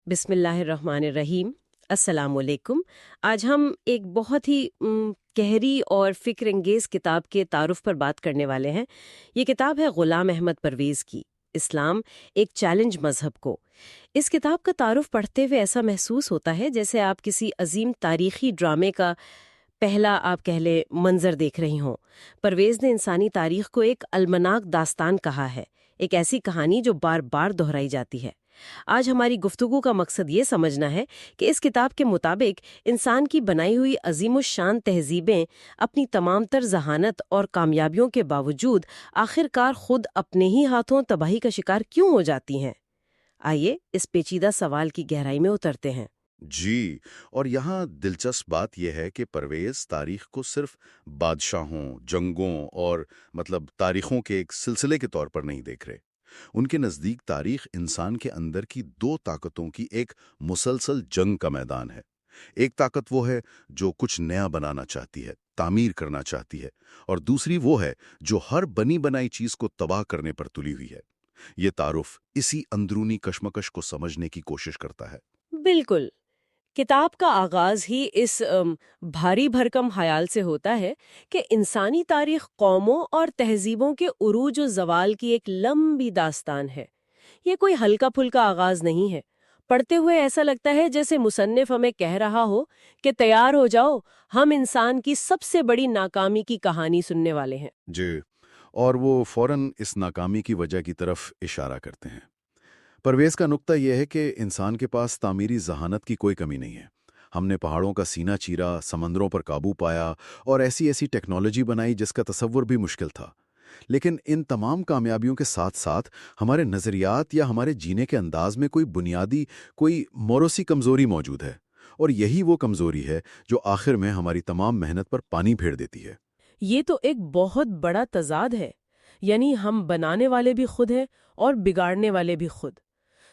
بسم اللہ الرحمن الرحیم۔ السلام علیکم۔ آج ہم ایک بہت ہی گہری اور فکر انگیز کتاب کے تعارف پر بات کرنے والے ہیں۔ یہ کتاب ہے غلام احمد پرویز کی اسلام ایک چیلنج مذہب کو۔ اس کتاب کا تعارف پڑھتے ہوئے ایسا محسوس ہوتا ہے جیسے آپ کسی عظیم تاریخی ڈرامے کا پہلا آپ کہہ لیں منظر دیکھ رہی ہوں۔ پرویز نے انسانی تاریخ کو ایک المناک داستان کہا ہے، ایک ایسی کہانی جو بار بار دہرائی جاتی ہے۔ آج ہماری گفتگو کا مقصد یہ سمجھنا ہے کہ اس کتاب کے مطابق انسان کی بنائی ہوئی عظیم الشان تہذیبیں اپنی تمام تر ذہانت اور کامیابیوں کے باوجود آخرکار خود اپنے ہی ہاتھوں تباہی کا شکار کیوں ہو جاتی ہیں۔ آئیے اس پیچیدہ سوال کی گہرائی میں اترتے ہیں۔ جی، اور یہاں دلچسپ بات یہ ہے کہ پرویز تاریخ کو صرف بادشاہوں، جنگوں اور تاریخوں کے ایک سلسلے کے طور پر نہیں دیکھ رہے۔ ان کے نزدیک تاریخ انسان کے اندر کی دو طاقتوں کی ایک مسلسل جنگ کا میدان ہے۔ ایک طاقت وہ ہے جو کچھ نیا بنانا چاہتی ہے، تعمیر کرنا چاہتی ہے، اور دوسری وہ ہے جو ہر بنی بنائی چیز کو تباہ کرنے پر تلی ہوئی ہے۔ یہ تعارف اسی اندرونی کشمکش کو سمجھنے کی کوشش کرتا ہے۔ بالکل، کتاب کا آغاز ہی اس بھاری بھرکم خیال سے ہوتا ہے کہ انسانی تاریخ قوموں اور تہذیبوں کے عروج و زوال کی ایک لمبی داستان ہے۔ یہ کوئی ہلکا پھلکا آغاز نہیں ہے۔ پڑھتے ہوئے ایسا لگتا ہے جیسے مصنف ہمیں کہہ رہا ہو کہ تیار ہو جاؤ، ہم انسان کی سب سے بڑی ناکامی کی کہانی سننے والے ہیں۔ جی، اور وہ فوراً اس ناکامی کی وجہ کی طرف اشارہ کرتے ہیں۔ پرویز کا نقطہ یہ ہے کہ انسان کے پاس تعمیری ذہانت کی کوئی کمی نہیں ہے۔ ہم نے پہاڑوں کا سینہ چیرا، سمندروں پر قابو پایا اور ایسی ٹیکنالوجی بنائی جس کا تصور بھی مشکل تھا۔ لیکن ان تمام کامیابیوں کے ساتھ ساتھ ہمارے نظریات یا ہمارے جینے کے انداز میں کوئی بنیادی، کوئی موروثی کمزوری موجود ہے، اور یہی وہ کمزوری ہے جو آخر میں ہماری تمام محنت پر پانی پھیر دیتی ہے۔ یہ تو ایک بہت بڑا تضاد ہے، یعنی ہم بنانے والے بھی خود ہیں اور بگاڑنے والے بھی خود۔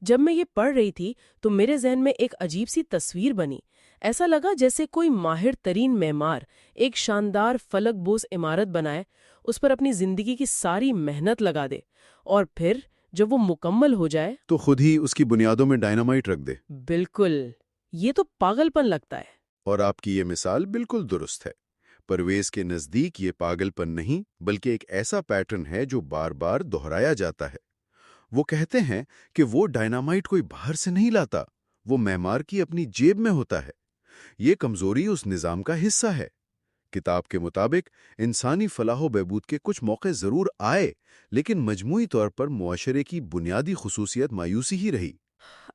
جب میں یہ پڑھ رہی تھی تو میرے ذہن میں ایک عجیب سی تصویر بنی۔ ایسا لگا جیسے کوئی ماہر ترین معمار ایک شاندار فلک بوس عمارت بنائے، اس پر اپنی زندگی کی ساری محنت لگا دے، اور پھر جب وہ مکمل ہو جائے تو خود ہی اس کی بنیادوں میں ڈائنامائٹ رکھ دے۔ بالکل، یہ تو پاگل پن لگتا ہے۔ اور آپ کی یہ مثال بالکل درست ہے۔ پرویز کے نزدیک یہ پاگل پن نہیں، بلکہ ایک ایسا پیٹرن ہے جو بار بار دہرایا جاتا ہے۔ وہ کہتے ہیں کہ وہ ڈائنامائٹ کوئی باہر سے نہیں لاتا، وہ معمار کی اپنی جیب میں ہوتا ہے۔ یہ کمزوری اس نظام کا حصہ ہے۔ کتاب کے مطابق انسانی فلاح و بہبود کے کچھ موقع ضرور آئے، لیکن مجموعی طور پر معاشرے کی بنیادی خصوصیت مایوسی ہی رہی۔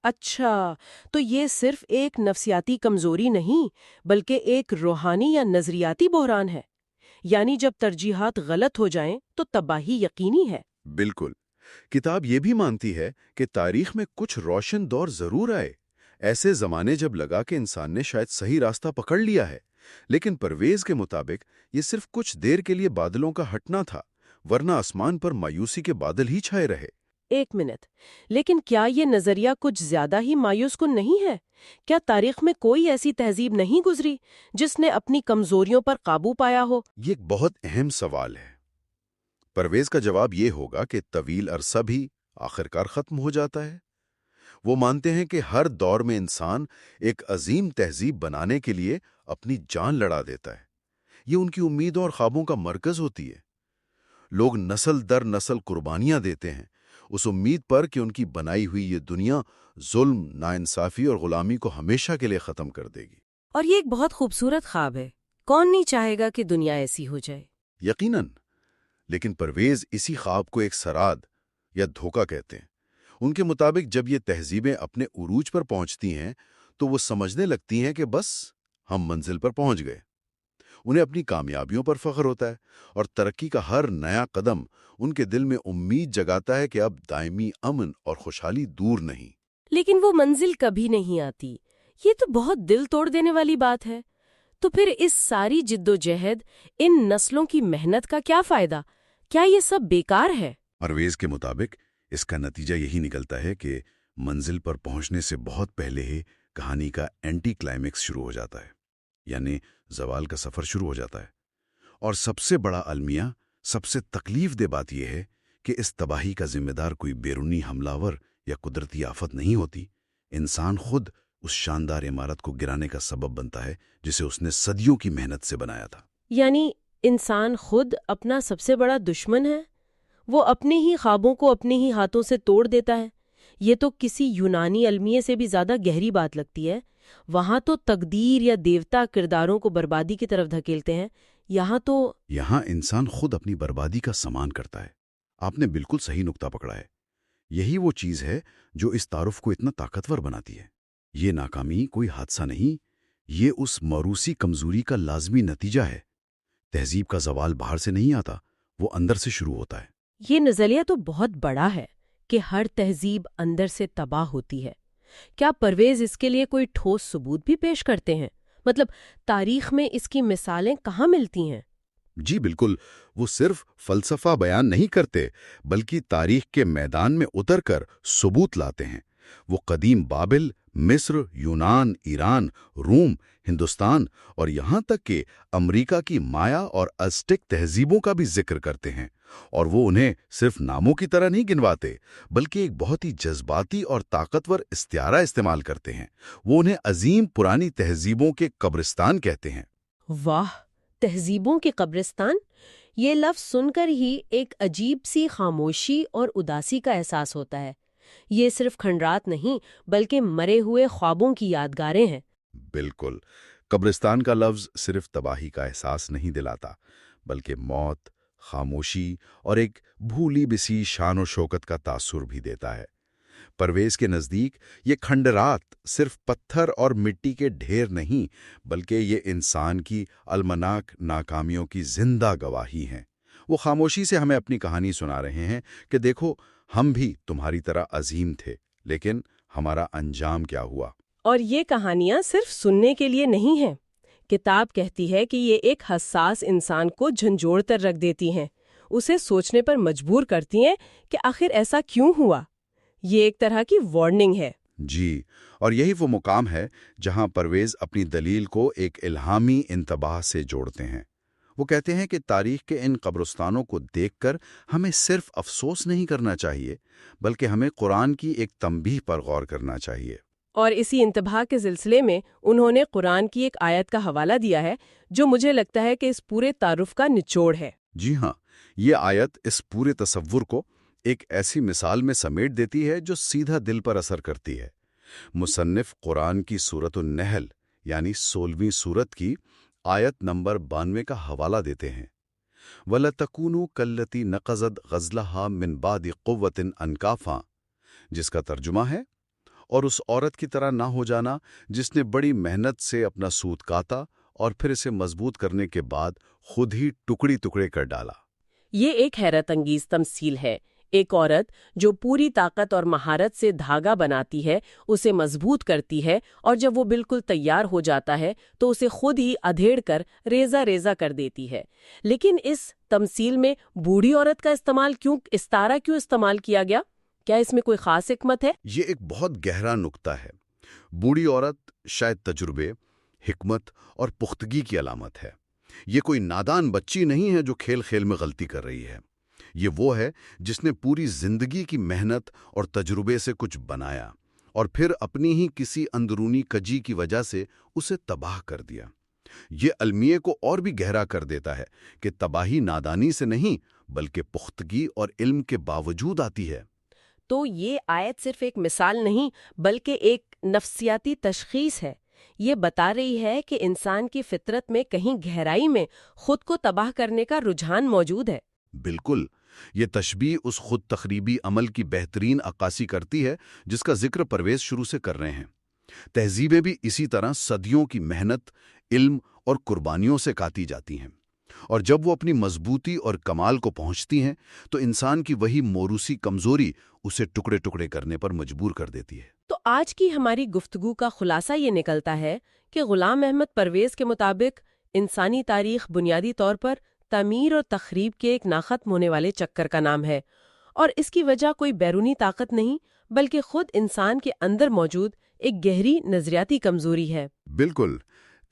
اچھا، تو یہ صرف ایک نفسیاتی کمزوری نہیں بلکہ ایک روحانی یا نظریاتی بحران ہے۔ یعنی جب ترجیحات غلط ہو جائیں تو تباہی یقینی ہے۔ بالکل۔ کتاب یہ بھی مانتی ہے کہ تاریخ میں کچھ روشن دور ضرور آئے، ایسے زمانے جب لگا کہ انسان نے شاید صحیح راستہ پکڑ لیا ہے، لیکن پرویز کے مطابق یہ صرف کچھ دیر کے لیے بادلوں کا ہٹنا تھا، ورنہ آسمان پر مایوسی کے بادل ہی چھائے رہے۔ ایک منٹ، لیکن کیا یہ نظریہ کچھ زیادہ ہی مایوس کن نہیں ہے؟ کیا تاریخ میں کوئی ایسی تہذیب نہیں گزری جس نے اپنی کمزوریوں پر قابو پایا ہو؟ یہ ایک بہت اہم سوال ہے۔ پرویز کا جواب یہ ہوگا کہ طویل عرصہ بھی آخرکار ختم ہو جاتا ہے۔ وہ مانتے ہیں کہ ہر دور میں انسان ایک عظیم تہذیب بنانے کے لیے اپنی جان لڑا دیتا ہے۔ یہ ان کی امیدوں اور خوابوں کا مرکز ہوتی ہے۔ لوگ نسل در نسل قربانیاں دیتے ہیں، اس امید پر کہ ان کی بنائی ہوئی یہ دنیا ظلم، ناانصافی اور غلامی کو ہمیشہ کے لیے ختم کر دے گی۔ اور یہ ایک بہت خوبصورت خواب ہے۔ کون نہیں چاہے گا کہ دنیا ایسی ہو جائے؟ یقیناً، لیکن پرویز اسی خواب کو ایک سراد یا دھوکہ کہتے ہیں۔ ان کے مطابق جب یہ تہذیبیں اپنے عروج پر پہنچتی ہیں تو وہ سمجھنے لگتی ہیں کہ بس ہم منزل پر پہنچ گئے۔ انہیں اپنی کامیابیوں پر فخر ہوتا ہے، اور ترقی کا ہر نیا قدم ان کے دل میں امید جگاتا ہے کہ اب دائمی امن اور خوشحالی دور نہیں۔ لیکن وہ منزل کبھی نہیں آتی۔ یہ تو بہت دل توڑ دینے والی بات ہے۔ تو پھر اس ساری جد و جہد، ان نسلوں کی محنت کا کیا فائدہ؟ کیا یہ سب بیکار ہے؟ پرویز کے مطابق اس کا نتیجہ یہی نکلتا ہے کہ منزل پر پہنچنے سے بہت پہلے ہی کہانی کا اینٹی کلائمیکس شروع ہو جاتا ہے، یعنی زوال کا سفر شروع ہو جاتا ہے۔ اور سب سے بڑا المیہ، سب سے تکلیف دہ بات یہ ہے کہ اس تباہی کا ذمہ دار کوئی بیرونی حملہ آور یا قدرتی آفت نہیں ہوتی، انسان خود اس شاندار عمارت کو گرانے کا سبب بنتا ہے جسے اس نے صدیوں کی محنت سے بنایا تھا۔ یعنی انسان خود اپنا سب سے بڑا دشمن ہے؟ وہ اپنے ہی خوابوں کو اپنے ہی ہاتھوں سے توڑ دیتا ہے؟ یہ تو کسی یونانی المیے سے بھی زیادہ گہری بات لگتی ہے۔ وہاں تو تقدیر یا دیوتا کرداروں کو بربادی کی طرف دھکیلتے ہیں، یہاں انسان خود اپنی بربادی کا سامان کرتا ہے۔ آپ نے بالکل صحیح نقطہ پکڑا ہے۔ یہی وہ چیز ہے جو اس تعارف کو اتنا طاقتور بناتی ہے۔ یہ ناکامی کوئی حادثہ نہیں، یہ اس موروثی کمزوری کا لازمی نتیجہ ہے۔ تہذیب کا زوال باہر سے نہیں آتا، وہ اندر سے شروع ہوتا ہے۔ یہ نظریہ تو بہت بڑا ہے کہ ہر تہذیب اندر سے تباہ ہوتی ہے۔ کیا پرویز اس کے لیے کوئی ٹھوس ثبوت بھی پیش کرتے ہیں؟ مطلب تاریخ میں اس کی مثالیں کہاں ملتی ہیں؟ جی بالکل، وہ صرف فلسفہ بیان نہیں کرتے بلکہ تاریخ کے میدان میں اتر کر ثبوت لاتے ہیں۔ وہ قدیم بابل، مصر، یونان، ایران، روم، ہندوستان اور یہاں تک کہ امریکہ کی مایا اور ازٹیک تہذیبوں کا بھی ذکر کرتے ہیں، اور وہ انہیں صرف ناموں کی طرح نہیں گنواتے بلکہ ایک بہت ہی جذباتی اور طاقتور استعارہ استعمال کرتے ہیں۔ وہ انہیں عظیم پرانی تہذیبوں کے قبرستان کہتے ہیں۔ واہ، تہذیبوں کے قبرستان! یہ لفظ سن کر ہی ایک عجیب سی خاموشی اور اداسی کا احساس ہوتا ہے۔ یہ صرف کھنڈرات نہیں بلکہ مرے ہوئے خوابوں کی یادگاریں ہیں۔ بالکل، قبرستان کا لفظ صرف تباہی کا احساس نہیں دلاتا بلکہ موت، خاموشی اور ایک بھولی بسی شان و شوکت کا تاثر بھی دیتا ہے۔ پرویز کے نزدیک یہ کھنڈرات صرف پتھر اور مٹی کے ڈھیر نہیں بلکہ یہ انسان کی المناک ناکامیوں کی زندہ گواہی ہیں۔ وہ خاموشی سے ہمیں اپنی کہانی سنا رہے ہیں کہ دیکھو، ہم بھی تمہاری طرح عظیم تھے، لیکن ہمارا انجام کیا ہوا۔ اور یہ کہانیاں صرف سننے کے لیے نہیں ہیں۔ کتاب کہتی ہے کہ یہ ایک حساس انسان کو جھنجھوڑ کر رکھ دیتی ہیں، اسے سوچنے پر مجبور کرتی ہیں کہ آخر ایسا کیوں ہوا۔ یہ ایک طرح کی وارننگ ہے۔ جی، اور یہی وہ مقام ہے جہاں پرویز اپنی دلیل کو ایک الہامی انتباہ سے جوڑتے ہیں۔ وہ کہتے ہیں کہ تاریخ کے ان قبرستانوں کو دیکھ کر ہمیں صرف افسوس نہیں کرنا چاہیے بلکہ ہمیں قرآن کی ایک تنبیہ پر غور کرنا چاہیے۔ اور اسی انتباہ کے سلسلے میں انہوں نے قرآن کی ایک آیت کا حوالہ دیا ہے جو مجھے لگتا ہے کہ اس پورے تعارف کا نچوڑ ہے۔ جی ہاں، یہ آیت اس پورے تصور کو ایک ایسی مثال میں سمیٹ دیتی ہے جو سیدھا دل پر اثر کرتی ہے۔ مصنف قرآن کی سورۃ النحل یعنی 16ویں سورت کی آیت نمبر 92 کا حوالہ دیتے ہیں۔ وَلَتَكُونُوا كَالَّتِي نَقَضَتْ غَزْلَهَا مِنْ بَعْدِ قُوَّةٍ أَنْكَاثًا، جس کا ترجمہ ہے، اور اس عورت کی طرح نہ ہو جانا جس نے بڑی محنت سے اپنا سوت کاتا اور پھر اسے مضبوط کرنے کے بعد خود ہی ٹکڑی ٹکڑے کر ڈالا۔ یہ ایک حیرت انگیز تمثیل ہے۔ ایک عورت جو پوری طاقت اور مہارت سے دھاگا بناتی ہے، اسے مضبوط کرتی ہے، اور جب وہ بالکل تیار ہو جاتا ہے تو اسے خود ہی ادھیڑ کر ریزہ ریزہ کر دیتی ہے۔ لیکن اس تمثیل میں بوڑھی عورت کا استعارہ کیوں استعمال کیا گیا؟ کیا اس میں کوئی خاص حکمت ہے؟ یہ ایک بہت گہرا نکتہ ہے۔ بوڑھی عورت شاید تجربے، حکمت اور پختگی کی علامت ہے۔ یہ کوئی نادان بچی نہیں ہے جو کھیل کھیل میں غلطی کر رہی ہے۔ یہ وہ ہے جس نے پوری زندگی کی محنت اور تجربے سے کچھ بنایا اور پھر اپنی ہی کسی اندرونی کجی کی وجہ سے اسے تباہ کر دیا۔ یہ المیے کو اور بھی گہرا کر دیتا ہے کہ تباہی نادانی سے نہیں بلکہ پختگی اور علم کے باوجود آتی ہے۔ تو یہ آیت صرف ایک مثال نہیں بلکہ ایک نفسیاتی تشخیص ہے۔ یہ بتا رہی ہے کہ انسان کی فطرت میں کہیں گہرائی میں خود کو تباہ کرنے کا رجحان موجود ہے۔ بالکل، یہ تشبیہ اس خود تخریبی عمل کی بہترین عکاسی کرتی ہے جس کا ذکر پرویز شروع سے کر رہے ہیں۔ تہذیبیں بھی اسی طرح صدیوں کی محنت، علم اور قربانیوں سے کاتی جاتی ہیں، اور جب وہ اپنی مضبوطی اور کمال کو پہنچتی ہیں تو انسان کی وہی موروثی کمزوری اسے ٹکڑے ٹکڑے کرنے پر مجبور کر دیتی ہے۔ تو آج کی ہماری گفتگو کا خلاصہ یہ نکلتا ہے کہ غلام احمد پرویز کے مطابق انسانی تاریخ بنیادی طور پر تعمیر اور تخریب کے ایک ناختم ہونے والے چکر کا نام ہے، اور اس کی وجہ کوئی بیرونی طاقت نہیں بلکہ خود انسان کے اندر موجود ایک گہری نظریاتی کمزوری ہے۔ بالکل،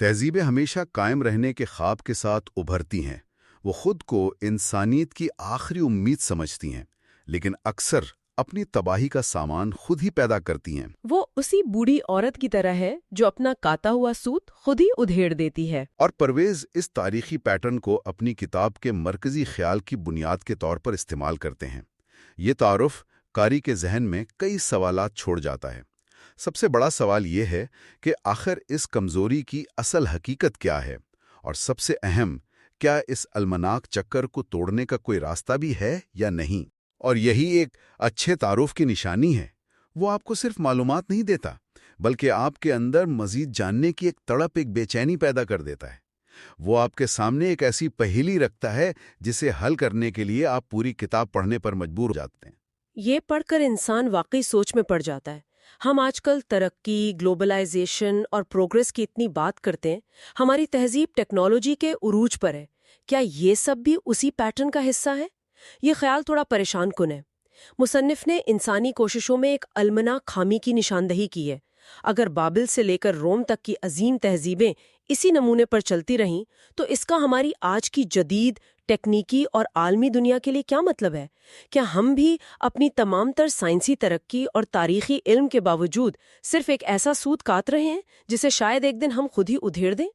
تہذیبیں ہمیشہ قائم رہنے کے خواب کے ساتھ ابھرتی ہیں۔ وہ خود کو انسانیت کی آخری امید سمجھتی ہیں، لیکن اکثر اپنی تباہی کا سامان خود ہی پیدا کرتی ہیں۔ وہ اسی بوڑھی عورت کی طرح ہے جو اپنا کاتا ہوا سوت خود ہی ادھیڑ دیتی ہے۔ اور پرویز اس تاریخی پیٹرن کو اپنی کتاب کے مرکزی خیال کی بنیاد کے طور پر استعمال کرتے ہیں۔ یہ تعارف قاری کے ذہن میں کئی سوالات چھوڑ جاتا ہے۔ سب سے بڑا سوال یہ ہے کہ آخر اس کمزوری کی اصل حقیقت کیا ہے، اور سب سے اہم، کیا اس المناک چکر کو توڑنے کا کوئی راستہ بھی ہے یا نہیں؟ اور یہی ایک اچھے تعارف کی نشانی ہے۔ وہ آپ کو صرف معلومات نہیں دیتا، بلکہ آپ کے اندر مزید جاننے کی ایک تڑپ، ایک بے چینی پیدا کر دیتا ہے۔ وہ آپ کے سامنے ایک ایسی پہیلی رکھتا ہے جسے حل کرنے کے لیے آپ پوری کتاب پڑھنے پر مجبور ہو جاتے ہیں۔ یہ پڑھ کر انسان واقعی سوچ میں پڑ جاتا ہے۔ ہم آج کل ترقی، گلوبلائزیشن اور پروگریس کی اتنی بات کرتے ہیں، ہماری تہذیب ٹیکنالوجی کے عروج پر ہے۔ کیا یہ سب بھی اسی پیٹرن کا حصہ ہے؟ یہ خیال تھوڑا پریشان کن ہے۔ مصنف نے انسانی کوششوں میں ایک المنا خامی کی نشاندہی کی ہے۔ اگر بابل سے لے کر روم تک کی عظیم تہذیبیں اسی نمونے پر چلتی رہیں تو اس کا ہماری آج کی جدید ٹیکنیکی اور عالمی دنیا کے لیے کیا مطلب ہے؟ کیا ہم بھی اپنی تمام تر سائنسی ترقی اور تاریخی علم کے باوجود صرف ایک ایسا سوت کاٹ رہے ہیں جسے شاید ایک دن ہم خود ہی ادھیڑ دیں؟